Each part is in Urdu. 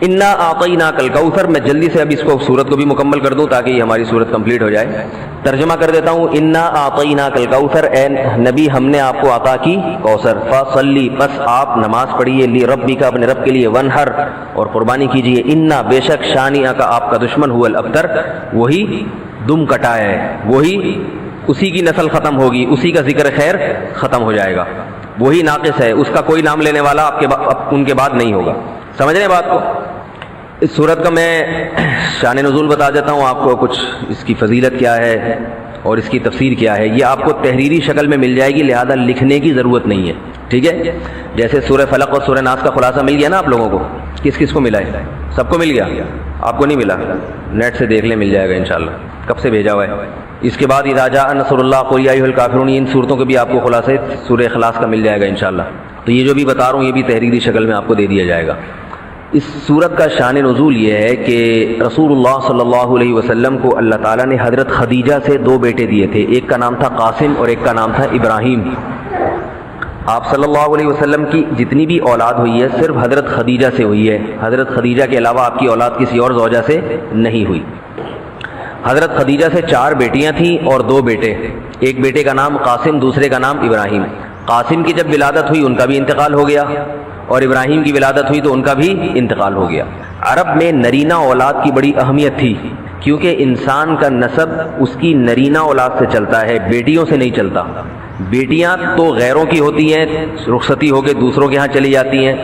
انا اعطیناک الکوثر. میں جلدی سے اب اس کو سورت کو بھی مکمل کر دوں تاکہ یہ ہماری سورت کمپلیٹ ہو جائے. ترجمہ کر دیتا ہوں. انا اعطیناک الکوثر، اے نبی ہم نے آپ کو عطا کی کوثر. فصلی، بس آپ نماز پڑھیے، لی ربک، اپنے رب کے لیے، ونہر، اور قربانی کیجیے. انا بے شک، شانئک آپ کا دشمن، هو الابتر، وہی دم کٹا ہے، وہی اسی کی نسل ختم ہوگی، اسی کا ذکر خیر ختم ہو جائے گا، وہی ناقص ہے، اس کا کوئی نام لینے والا ان کے بعد نہیں ہوگا. سمجھ رہے ہیں بات کو؟ اس صورت کا میں شان نزول بتا دیتا ہوں آپ کو، کچھ اس کی فضیلت کیا ہے اور اس کی تفسیر کیا ہے. یہ آپ کو تحریری شکل میں مل جائے گی، لہذا لکھنے کی ضرورت نہیں ہے. ٹھیک ہے؟ جیسے سورہ فلق اور سورہ ناس کا خلاصہ مل گیا نا آپ لوگوں کو. کس کس کو ملا ہے؟ سب کو مل گیا؟ آپ کو نہیں ملا؟ نیٹ سے دیکھ لیں، مل جائے گا انشاءاللہ. کب سے بھیجا ہوا ہے؟ اس کے بعد اذا جاء نصر اللہ قل یا ایھا الکافرون، ان صورتوں کے بھی آپ کو خلاصے سورہ اخلاص کا مل جائے گا انشاءاللہ. تو یہ جو بھی بتا رہا ہوں یہ بھی تحریری شکل میں آپ کو دے دیا جائے گا. اس صورت کا شان نزول یہ ہے کہ رسول اللہ صلی اللہ علیہ وسلم کو اللہ تعالیٰ نے حضرت خدیجہ سے 2 بیٹے دیے تھے. ایک کا نام تھا قاسم اور ایک کا نام تھا ابراہیم. آپ صلی اللہ علیہ وسلم کی جتنی بھی اولاد ہوئی ہے صرف حضرت خدیجہ سے ہوئی ہے. حضرت خدیجہ کے علاوہ آپ کی اولاد کسی اور زوجہ سے نہیں ہوئی. حضرت خدیجہ سے 4 بیٹیاں تھیں اور 2 بیٹے. ایک بیٹے کا نام قاسم، دوسرے کا نام ابراہیم. قاسم کی جب ولادت ہوئی ان کا بھی انتقال ہو گیا، اور ابراہیم کی ولادت ہوئی تو ان کا بھی انتقال ہو گیا. عرب میں نرینہ اولاد کی بڑی اہمیت تھی، کیونکہ انسان کا نسب اس کی نرینہ اولاد سے چلتا ہے، بیٹیوں سے نہیں چلتا. بیٹیاں تو غیروں کی ہوتی ہیں، رخصتی ہو کے دوسروں کے ہاں چلی جاتی ہیں،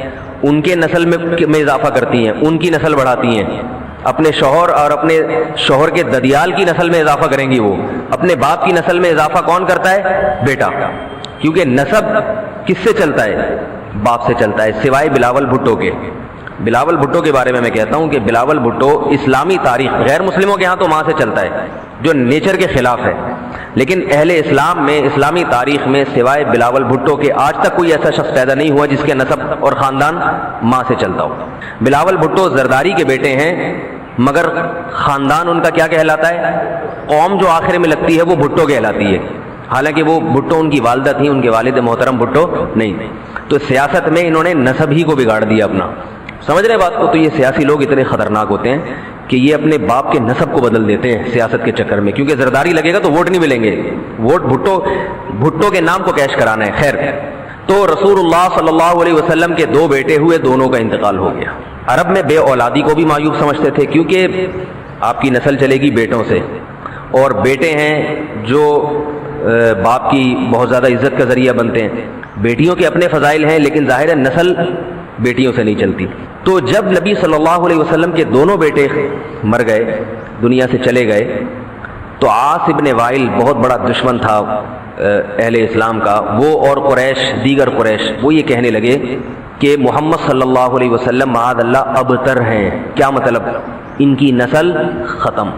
ان کے نسل میں اضافہ کرتی ہیں، ان کی نسل بڑھاتی ہیں. اپنے شوہر اور اپنے شوہر کے ددیال کی نسل میں اضافہ کریں گی. وہ اپنے باپ کی نسل میں اضافہ کون کرتا ہے؟ بیٹا. کیونکہ نسب کس سے چلتا ہے؟ باپ سے چلتا ہے، سوائے بلاول بھٹو کے. بلاول بھٹو کے بارے میں کہتا ہوں کہ بلاول بھٹو اسلامی تاریخ، غیر مسلموں کے ہاں تو ماں سے چلتا ہے جو نیچر کے خلاف ہے، لیکن اہل اسلام میں، اسلامی تاریخ میں سوائے بلاول بھٹو کے آج تک کوئی ایسا شخص پیدا نہیں ہوا جس کے نسب اور خاندان ماں سے چلتا ہو. بلاول بھٹو زرداری کے بیٹے ہیں، مگر خاندان ان کا کیا کہلاتا ہے؟ قوم جو آخر میں لگتی ہے وہ بھٹو کہلاتی ہے، حالانکہ وہ بھٹو ان کی والدہ تھیں، ان کے والد محترم بھٹو نہیں. تو سیاست میں انہوں نے نسب ہی کو بگاڑ دیا اپنا. سمجھ رہے بات کو؟ تو یہ سیاسی لوگ اتنے خطرناک ہوتے ہیں کہ یہ اپنے باپ کے نسب کو بدل دیتے ہیں سیاست کے چکر میں، کیونکہ زرداری لگے گا تو ووٹ نہیں ملیں گے، ووٹ بھٹو کے نام کو کیش کرانا ہے. خیر، تو رسول اللہ صلی اللہ علیہ وسلم کے 2 بیٹے ہوئے، دونوں کا انتقال ہو گیا. عرب میں بے اولادی کو بھی معیوب سمجھتے تھے، کیونکہ آپ کی نسل چلے گی بیٹوں سے، اور بیٹے ہیں جو باپ کی بہت زیادہ عزت کا ذریعہ بنتے ہیں. بیٹیوں کے اپنے فضائل ہیں، لیکن ظاہر ہے نسل بیٹیوں سے نہیں چلتی. تو جب نبی صلی اللہ علیہ وسلم کے دونوں بیٹے مر گئے، دنیا سے چلے گئے، تو عاص ابن وائل بہت بڑا دشمن تھا اہل اسلام کا، وہ اور قریش، دیگر قریش، وہ یہ کہنے لگے کہ محمد صلی اللہ علیہ وسلم معاذ اللہ ابتر ہیں. کیا مطلب؟ ان کی نسل ختم،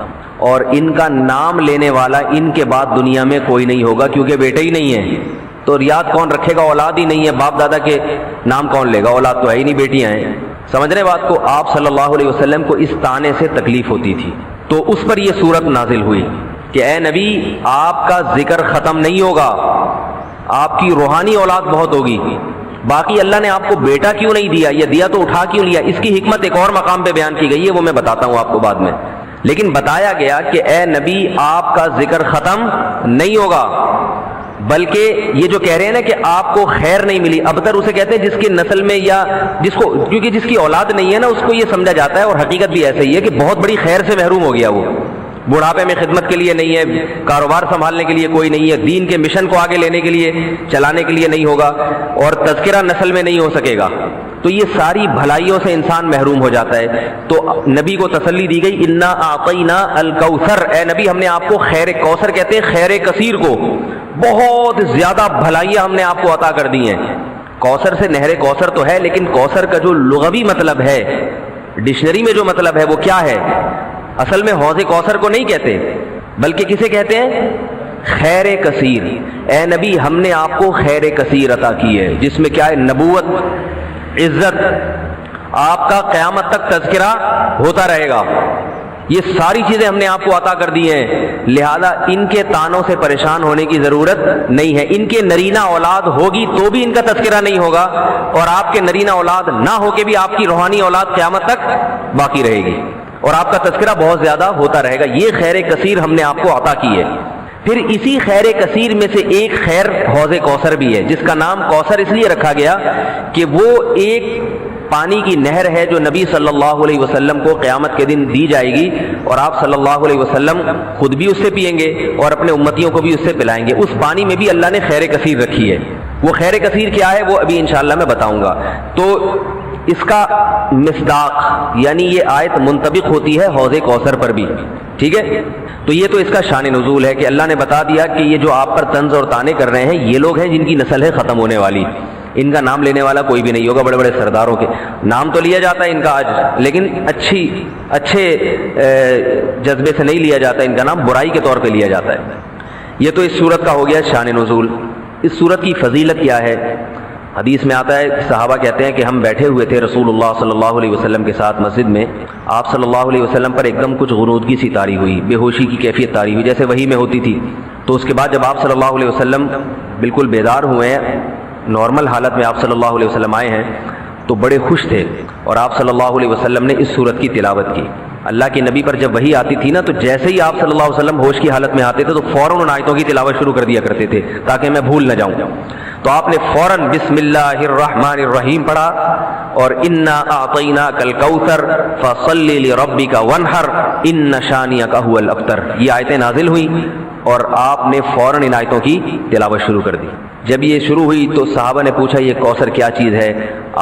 اور ان کا نام لینے والا ان کے بعد دنیا میں کوئی نہیں ہوگا، کیونکہ بیٹے ہی نہیں ہیں. تو یاد کون رکھے گا؟ اولاد ہی نہیں ہے، باپ دادا کے نام کون لے گا؟ اولاد تو ہے ہی نہیں، بیٹیاں ہیں. سمجھ رہے بات کو؟ آپ صلی اللہ علیہ وسلم کو اس طعنے سے تکلیف ہوتی تھی، تو اس پر یہ صورت نازل ہوئی کہ اے نبی، آپ کا ذکر ختم نہیں ہوگا، آپ کی روحانی اولاد بہت ہوگی. باقی اللہ نے آپ کو بیٹا کیوں نہیں دیا، یہ دیا تو اٹھا کیوں لیا، اس کی حکمت ایک اور مقام پہ بیان کی گئی ہے، وہ میں بتاتا ہوں آپ کو بعد میں. لیکن بتایا گیا کہ اے نبی، آپ کا ذکر ختم نہیں ہوگا، بلکہ یہ جو کہہ رہے ہیں نا کہ آپ کو خیر نہیں ملی، ابتر اسے کہتے ہیں جس کی نسل میں یا جس کو، کیونکہ جس کی اولاد نہیں ہے نا اس کو یہ سمجھا جاتا ہے، اور حقیقت بھی ایسا ہی ہے کہ بہت بڑی خیر سے محروم ہو گیا. وہ بڑھاپے میں خدمت کے لیے نہیں ہے، کاروبار سنبھالنے کے لیے کوئی نہیں ہے، دین کے مشن کو آگے لینے کے لیے، چلانے کے لیے نہیں ہوگا، اور تذکرہ نسل میں نہیں ہو سکے گا. تو یہ ساری بھلائیوں سے انسان محروم ہو جاتا ہے. تو نبی کو تسلی دی گئی، انا اعطینا الکوثر، اے نبی ہم نے آپ کو خیر کوثر کہتے ہیں خیر کثیر کو، بہت زیادہ بھلائیاں ہم نے آپ کو عطا کر دی ہیں. کوثر سے نہر کوثر تو ہے، لیکن کوثر کا جو لغوی مطلب ہے، ڈکشنری میں جو مطلب ہے وہ کیا ہے؟ اصل میں حوض کوثر کو نہیں کہتے، بلکہ کسے کہتے ہیں؟ خیر کثیر. اے نبی ہم نے آپ کو خیر کثیر عطا کی ہے، جس میں کیا ہے؟ نبوت، عزت، آپ کا قیامت تک تذکرہ ہوتا رہے گا. یہ ساری چیزیں ہم نے آپ کو عطا کر دی ہیں، لہذا ان کے تانوں سے پریشان ہونے کی ضرورت نہیں ہے۔ ان کے نرینہ اولاد ہوگی تو بھی ان کا تذکرہ نہیں ہوگا، اور آپ کے نرینہ اولاد نہ ہو کے بھی آپ کی روحانی اولاد قیامت تک باقی رہے گی، اور آپ کا تذکرہ بہت زیادہ ہوتا رہے گا۔ یہ خیر کثیر ہم نے آپ کو عطا کی ہے۔ پھر اسی خیر کثیر میں سے ایک خیر حوض کوثر بھی ہے، جس کا نام کوثر اس لیے رکھا گیا کہ وہ ایک پانی کی نہر ہے جو نبی صلی اللہ علیہ وسلم کو قیامت کے دن دی جائے گی، اور آپ صلی اللہ علیہ وسلم خود بھی اس سے پئیں گے اور اپنے امتیوں کو بھی اس سے پلائیں گے۔ اس پانی میں بھی اللہ نے خیر کثیر رکھی ہے۔ وہ خیر کثیر کیا ہے وہ ابھی انشاءاللہ میں بتاؤں گا۔ تو اس کا مصداق یعنی یہ آیت منطبق ہوتی ہے حوض کوثر پر بھی، ٹھیک ہے؟ تو یہ تو اس کا شان نزول ہے کہ اللہ نے بتا دیا کہ یہ جو آپ پر طنز اور طعنے کر رہے ہیں یہ لوگ ہیں جن کی نسل ہے ختم ہونے والی، ان کا نام لینے والا کوئی بھی نہیں ہوگا۔ بڑے بڑے سرداروں کے نام تو لیا جاتا ہے ان کا آج، لیکن اچھے جذبے سے نہیں لیا جاتا، ان کا نام برائی کے طور پہ لیا جاتا ہے۔ یہ تو اس سورت کا ہو گیا شان نزول۔ اس سورت کی فضیلت کیا ہے؟ حدیث میں آتا ہے، صحابہ کہتے ہیں کہ ہم بیٹھے ہوئے تھے رسول اللہ صلی اللہ علیہ وسلم کے ساتھ مسجد میں، آپ صلی اللہ علیہ وسلم پر ایک دم کچھ غنودگی سی طاری ہوئی، بے ہوشی کی کیفیت طاری ہوئی جیسے وحی میں ہوتی تھی۔ تو اس کے بعد جب آپ صلی اللہ علیہ وسلم بالکل بیدار ہوئے ہیں، نارمل حالت میں آپ صلی اللہ علیہ وسلم آئے ہیں، تو بڑے خوش تھے، اور آپ صلی اللہ علیہ وسلم نے اس سورت کی تلاوت کی۔ اللہ کے نبی پر جب وحی آتی تھی نا تو جیسے ہی آپ صلی اللہ علیہ وسلم ہوش کی حالت میں آتے تھے تو فوراً ان آیتوں کی تلاوت شروع کر دیا کرتے تھے تاکہ میں بھول نہ جاؤں۔ تو آپ نے فوراً بسم اللہ الرحمن الرحیم پڑھا، اور انا اعطیناک الکوثر فصل لربک وانحر ان شانئک هو الابتر، یہ آیتیں نازل ہوئیں اور آپ نے فوراً ان آیتوں کی تلاوت شروع کر دی۔ جب یہ شروع ہوئی تو صحابہ نے پوچھا یہ کوثر کیا چیز ہے؟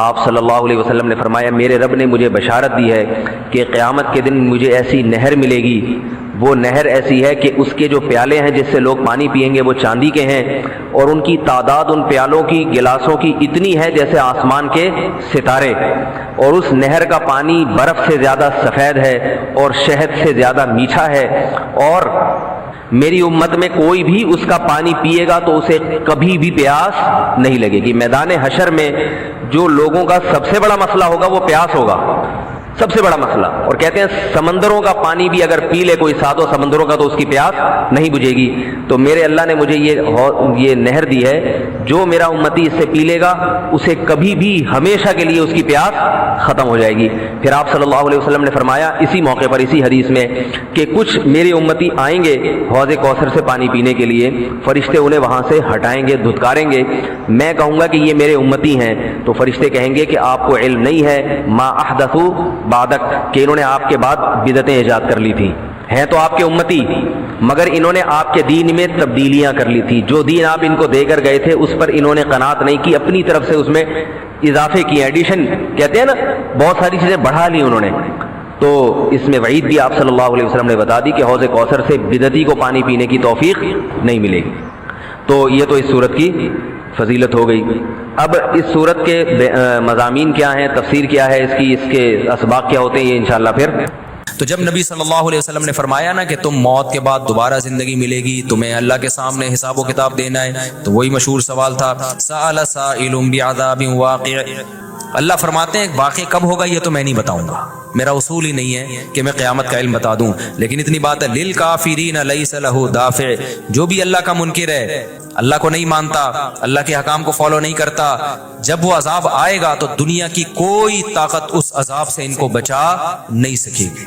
آپ صلی اللہ علیہ وسلم نے فرمایا میرے رب نے مجھے بشارت دی ہے کہ قیامت کے دن مجھے ایسی نہر ملے گی، وہ نہر ایسی ہے کہ اس کے جو پیالے ہیں جس سے لوگ پانی پئیں گے وہ چاندی کے ہیں، اور ان کی تعداد ان پیالوں کی گلاسوں کی اتنی ہے جیسے آسمان کے ستارے، اور اس نہر کا پانی برف سے زیادہ سفید ہے اور شہد سے زیادہ میٹھا ہے، اور میری امت میں کوئی بھی اس کا پانی پیے گا تو اسے کبھی بھی پیاس نہیں لگے گی۔ میدان حشر میں جو لوگوں کا سب سے بڑا مسئلہ ہوگا وہ پیاس ہوگا، سب سے بڑا مسئلہ، اور کہتے ہیں سمندروں کا پانی بھی اگر پی لے کوئی ساتوں سمندروں کا تو اس کی پیاس نہیں بجھے گی۔ تو میرے اللہ نے مجھے یہ نہر دی ہے، جو میرا امتی اس سے پی لے گا اسے کبھی بھی ہمیشہ کے لیے اس کی پیاس ختم ہو جائے گی۔ پھر آپ صلی اللہ علیہ وسلم نے فرمایا اسی موقع پر اسی حدیث میں کہ کچھ میرے امتی آئیں گے حوض کوثر سے پانی پینے کے لیے، فرشتے انہیں وہاں سے ہٹائیں گے، دھتکاریں گے، میں کہوں گا کہ یہ میرے امتی ہیں، تو فرشتے کہیں گے کہ آپ کو علم نہیں ہے ما احدثوا بعدک، کہ انہوں نے آپ کے بعد بدعتیں ایجاد کر لی تھیں، ہیں تو آپ کے امتی مگر انہوں نے آپ کے دین میں تبدیلیاں کر لی تھی، جو دین آپ ان کو دے کر گئے تھے اس پر انہوں نے قناعت نہیں کی، اپنی طرف سے اس میں اضافے کیے، ایڈیشن کہتے ہیں نا، بہت ساری چیزیں بڑھا لی انہوں نے۔ تو اس میں وعید بھی آپ صلی اللہ علیہ وسلم نے بتا دی کہ حوض کوثر سے بدعتی کو پانی پینے کی توفیق نہیں ملے گی۔ تو یہ تو اس صورت کی فضیلت ہو گئی۔ اب اس صورت کے مضامین کیا ہیں، تفسیر کیا ہے اس کی، اس کے اسباق کیا ہوتے ہیں، یہ انشاءاللہ پھر۔ تو جب نبی صلی اللہ علیہ وسلم نے فرمایا نا کہ تم موت کے بعد دوبارہ زندگی ملے گی، تمہیں اللہ کے سامنے حساب و کتاب دینا ہے، تو وہی مشہور سوال تھا سأل سائل بعذاب واقع۔ اللہ فرماتے ہیں واقع کب ہوگا یہ تو میں نہیں بتاؤں گا، میرا اصول ہی نہیں ہے کہ میں قیامت کا علم بتا دوں، لیکن اتنی بات ہے للکافرین لیس لہ دافع، جو بھی اللہ کا منکر ہے، اللہ کو نہیں مانتا، اللہ کے حکام کو فالو نہیں کرتا، جب وہ عذاب آئے گا تو دنیا کی کوئی طاقت اس عذاب سے ان کو بچا نہیں سکے گی۔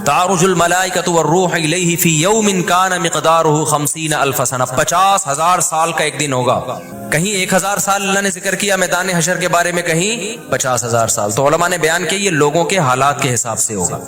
تعرج الملائکۃ والروح الیہ فی یوم کان مقدارہ 50,000 سنہ، 50,000 سال کا ایک دن ہوگا۔ کہیں 1,000 سال اللہ نے ذکر کیا میدان حشر کے بارے میں، کہیں 50,000 سال۔ تو علماء نے بیان کیا یہ لوگوں کے حالات کے حساب سے ہوگا۔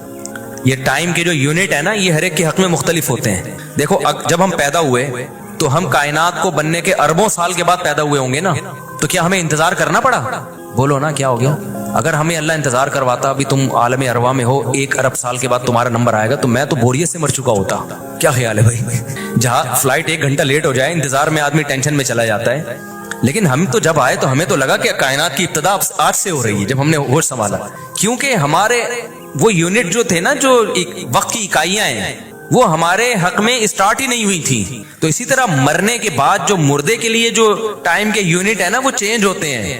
یہ ٹائم کے جو یونٹ ہے نا یہ ہر ایک کے حق میں مختلف ہوتے ہیں۔ دیکھو جب ہم پیدا ہوئے تو ہم کائنات کو بننے کے اربوں سال کے بعد پیدا ہوئے ہوں گے نا، تو کیا ہمیں انتظار کرنا پڑا؟ بولو نا کیا ہو گیا؟ اگر ہمیں اللہ انتظار کرواتا ابھی تم عالم ارواح میں ہو، 1 ارب سال کے بعد تمہارا نمبر آئے گا، تو میں تو بوریت سے مر چکا ہوتا۔ کیا خیال ہے بھائی؟ جہاں فلائٹ 1 گھنٹہ لیٹ ہو جائے انتظار میں آدمی ٹینشن میں چلا جاتا ہے، لیکن ہم تو جب آئے تو ہمیں تو لگا کہ کائنات کی ابتدا آج سے ہو رہی ہے جب ہم نے ہوش سنبھالا، کیونکہ ہمارے وہ یونٹ جو تھے نا، جو وقت کی اکائیاں ہیں، وہ ہمارے حق میں اسٹارٹ ہی نہیں ہوئی تھی۔ تو اسی طرح مرنے کے بعد جو مردے کے لیے جو ٹائم کے یونٹ ہے نا وہ چینج ہوتے ہیں۔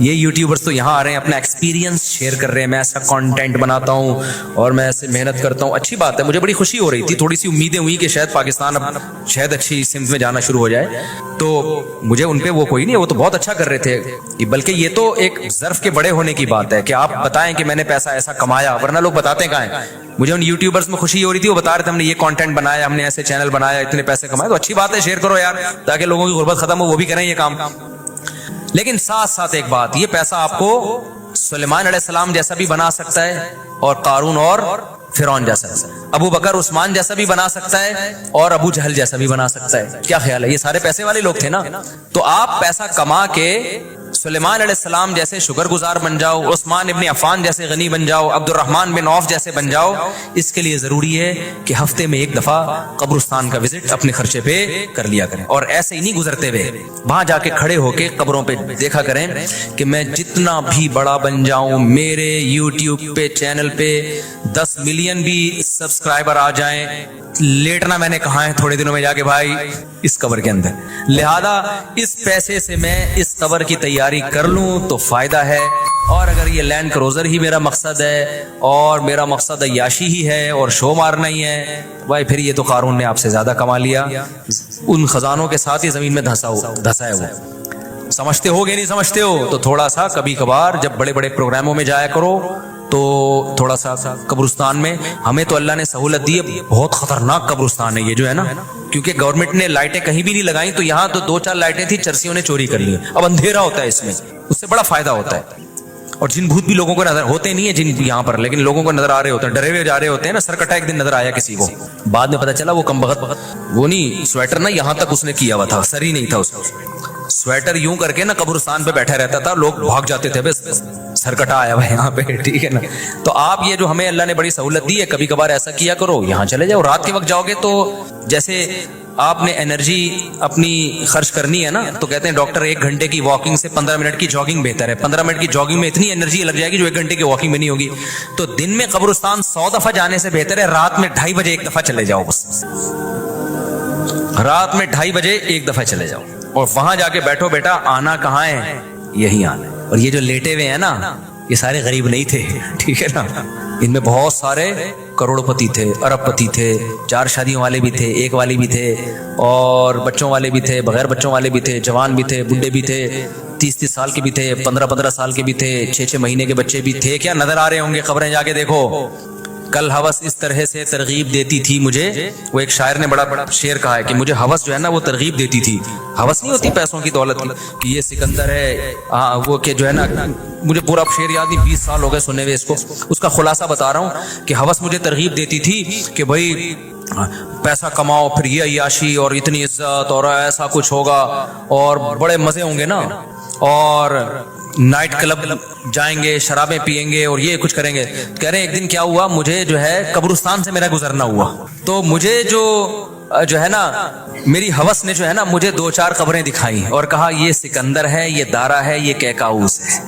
یہ یوٹیوبرز تو یہاں آ رہے ہیں اپنا ایکسپیرینس شیئر کر رہے ہیں, میں ایسا کانٹینٹ بناتا ہوں اور میں ایسے محنت کرتا ہوں. اچھی بات ہے, مجھے بڑی خوشی ہو رہی تھی, تھوڑی سی امیدیں ہوئی کہ شاید پاکستان اب شاید اچھی سمت میں جانا شروع ہو جائے, تو مجھے ان پہ وہ کوئی نہیں, وہ تو بہت اچھا کر رہے تھے. بلکہ یہ تو ایک ظرف کے بڑے ہونے کی بات ہے کہ آپ بتائیں کہ میں نے پیسہ ایسا کمایا, ورنہ لوگ بتاتے کہاں ہیں. مجھے ان یوٹیوبرز میں خوشی ہو رہی تھی, وہ بتا رہے تھے ہم نے یہ کانٹینٹ بنایا, ہم نے ایسے چینل بنایا, اتنے پیسے کمائے. تو اچھی بات ہے, شیئر کرو یار تاکہ لوگوں کی غربت ختم ہو, وہ بھی کریں یہ کام. لیکن ساتھ ساتھ ایک بات, یہ پیسہ آپ کو سلیمان علیہ السلام جیسا بھی بنا سکتا ہے اور قارون اور فرعون جیسا, ابو بکر عثمان جیسا بھی بنا سکتا ہے اور ابو جہل جیسا بھی بنا سکتا ہے. کیا خیال ہے, یہ سارے پیسے والے لوگ تھے نا. تو آپ پیسہ کما کے سلیمان علیہ السلام جیسے شکر گزار بن جاؤ, عثمان ابن عفان جیسے غنی بن جاؤ, عبد الرحمن بن عوف جیسے بن جاؤ. اس کے لیے ضروری ہے کہ ہفتے میں ایک دفعہ قبرستان کا وزٹ اپنے خرچے پہ کر لیا کریں, اور ایسے ہی نہیں گزرتے ہوئے وہاں جا کے کھڑے ہو کے قبروں پہ دیکھا کریں کہ میں جتنا بھی بڑا بن جاؤں, میرے یوٹیوب پہ چینل پہ 10 ملین بھی سبسکرائبر آ جائیں, لیٹنا میں نے کہا ہے تھوڑے دنوں میں جا کے بھائی اس قبر کے اندر. لہذا اس پیسے سے میں اس قبر کی تیاری کر لوں تو فائدہ ہے. اور اگر یہ لینڈ کروزر ہی میرا مقصد ہے اور میرا مقصد عیاشی ہی ہے اور شو مارنا ہی ہے, بھائی پھر یہ تو قارون نے آپ سے زیادہ کما لیا, ان خزانوں کے ساتھ ہی زمین میں دھسا ہے وہ. سمجھتے ہو گے نہیں سمجھتے ہو تو تھوڑا سا کبھی کبھار جب بڑے بڑے پروگراموں میں جایا کرو تو تھوڑا سا قبرستان میں, ہمیں تو اللہ نے سہولت دی ہے, بہت خطرناک قبرستان ہے یہ جو ہے نا, کیونکہ گورنمنٹ نے لائٹیں کہیں بھی نہیں لگائیں, تو یہاں تو 2-4 لائٹیں تھی, چرسیوں نے چوری کر لی. اب اندھیرا ہوتا ہے اس میں, اس سے بڑا فائدہ ہوتا ہے. اور جن بھوت بھی لوگوں کو نظر ہوتے نہیں ہیں جن یہاں پر, لیکن لوگوں کو نظر آ رہے ہوتے ہیں, ڈرے ہوئے جا رہے ہوتے ہیں نا. سرکٹا ایک دن نظر آیا کسی کو, بعد میں پتا چلا وہ کم بخت وہ نہیں سویٹر نا یہاں تک اس نے کیا ہوا تھا, سر ہی نہیں تھا اس کو, سویٹر یوں کر کے نا قبرستان پہ بیٹھا رہتا تھا, لوگ بھاگ جاتے تھے بس سرکٹا آیا ہوا یہاں پہ, ٹھیک ہے نا. تو آپ یہ جو ہمیں اللہ نے بڑی سہولت دی ہے, کبھی کبھار ایسا کیا کرو, یہاں چلے جاؤ. رات کے وقت جاؤ گے تو جیسے آپ نے انرجی اپنی خرچ کرنی ہے نا, تو کہتے ہیں ڈاکٹر 1 گھنٹے کی واکنگ سے 15 منٹ کی جاگنگ بہتر ہے. 15 منٹ کی جاگنگ میں اتنی انرجی لگ جائے گی جو 1 گھنٹے کی واکنگ میں نہیں ہوگی. تو دن میں قبرستان 100 دفعہ جانے سے بہتر ہے رات میں 2:30 بجے 1 دفعہ چلے جاؤ. بس رات میں 2:30 بجے 1 دفعہ چلے جاؤ, اور وہاں جا کے بیٹھو, بیٹا آنا کہاں ہے, یہی آنا ہے. اور یہ جو لیٹے ہوئے ہیں نا یہ سارے غریب نہیں تھے, ٹھیک ہے نا. ان میں بہت سارے کروڑ پتی تھے, ارب پتی تھے, 4 شادیوں والے بھی تھے, 1 والی بھی تھے, اور بچوں والے بھی تھے, بغیر بچوں والے بھی تھے, جوان بھی تھے, بڈھے بھی تھے, 30 سال کے بھی تھے, 15 سال کے بھی تھے, 6 مہینے کے بچے بھی تھے. کیا نظر آ رہے ہوں گے قبریں, جا کے دیکھو. کل ہوس اس طرح سے ترغیب دیتی تھی مجھے, وہ ایک شاعر نے بڑا شعر کہا ہے کہ مجھے ہوس جو ہے نا وہ ترغیب دیتی تھی. ہوس نہیں ہوتی پیسوں کی دولت کی کہ یہ سکندر ہے, وہ کہ جو ہے نا, مجھے پورا شعر یاد نہیں, 20 سال ہو گئے سنے ہوئے اس کو. اس کا خلاصہ بتا رہا ہوں کہ ہوس مجھے ترغیب دیتی تھی کہ بھائی پیسہ کماؤ, پھر یہ عیاشی اور اتنی عزت اور ایسا کچھ ہوگا اور بڑے مزے ہوں گے نا, اور نائٹ کلب جائیں گے, شرابیں پیئیں گے اور یہ کچھ کریں گے. کہہ رہے ہیں ایک دن کیا ہوا, مجھے جو ہے قبرستان سے میرا گزرنا ہوا, تو مجھے جو ہے نا میری ہوس نے جو ہے نا مجھے 2-4 قبریں دکھائیں اور کہا یہ سکندر ہے, یہ دارا ہے, یہ کیکاؤس ہے.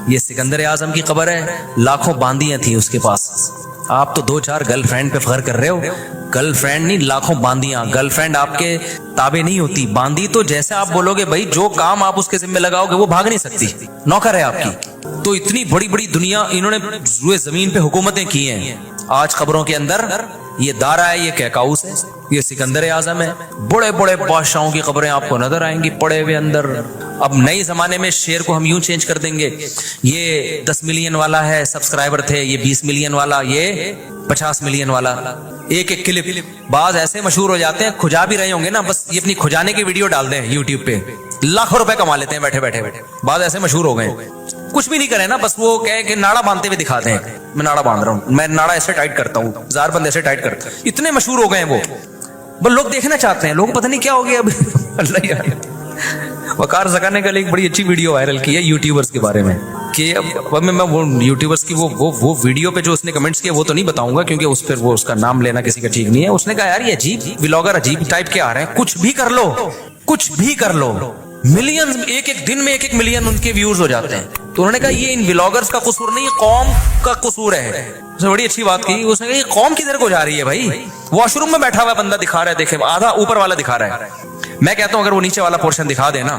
یہ سکندر اعظم کی قبر ہے, لاکھوں باندیاں تھیں اس کے پاس. آپ تو 2-4 گرل فرینڈ پہ فخر کر رہے ہو, گرل فرینڈ نہیں لاکھوں باندیاں. گرل فرینڈ آپ کے تابع نہیں ہوتی, باندی تو جیسے آپ بولو گے بھائی جو کام آپ اس کے ذمہ لگاؤ گے وہ بھاگ نہیں سکتی, نوکر ہے آپ کی. تو اتنی بڑی بڑی دنیا انہوں نے روئے زمین پہ حکومتیں کی ہیں. آج قبروں کے اندر یہ دارا ہے, یہ کیکاؤس ہے, یہ سکندر اعظم ہے. بڑے بڑے بادشاہوں کی قبریں آپ کو نظر آئیں گی پڑے ہوئے اندر. اب نئے زمانے میں شعر کو ہم یوں چینج کر دیں گے, یہ 10 ملین والا ہے سبسکرائبر تھے, یہ 20 ملین والا, یہ 50 ملین والا. ایک کلپ بعض ایسے مشہور ہو جاتے ہیں, کھجا بھی رہے ہوں گے نا, بس یہ اپنی کھجانے کی ویڈیو ڈال دیں یوٹیوب پہ, لاکھوں روپے کما لیتے ہیں بیٹھے بیٹھے. بعض ایسے مشہور ہو گئے, کچھ بھی نہیں کرے نا, بس وہ کہے کہ ناڑا باندھتے ہوئے دکھاتے ہیں, میں ناڑا باندھ رہا ہوں, میں ناڑا ایسے ٹائٹ کرتا ہوں, زار بند ایسے ٹائٹ کرتا ہوں. اتنے مشہور ہو گئے ہیں وہ, بس لوگ دیکھنا چاہتے ہیں. لوگ پتہ نہیں کیا ہو گیا اب. اللہ یار, وقار زکا نے کل ایک بڑی اچھی ویڈیو وائرل کی ہے یوٹیوبرز کے بارے میں, کہ اب میں وہ یوٹیوبرز کی وہ ویڈیو پہ جو اس نے کمنٹس کیے وہ تو نہیں بتاؤں گا کیونکہ اس پہ وہ اس کا نام لینا کسی کا ٹھیک نہیں ہے. اس نے کہا یار یہ عجیب ولاگر عجیب ٹائپ کے آ رہے ہیں, کچھ بھی کر لو, کچھ بھی کر لو, ملین ایک دن میں 1 ملین ان کے ویوز ہو جاتے ہیں. تو انہوں نے کہا یہ ان ولاگرز کا قصور نہیں, قوم کا قصور ہے. اس نے بڑی اچھی بات کی, اس نے کہا یہ قوم کدھر کو جا رہی ہے بھائی. واش روم میں بیٹھا ہوا بندہ دکھا رہا ہے, دیکھے آدھا اوپر والا دکھا رہا ہے. میں کہتا ہوں اگر وہ نیچے والا پورشن دکھا دے نا,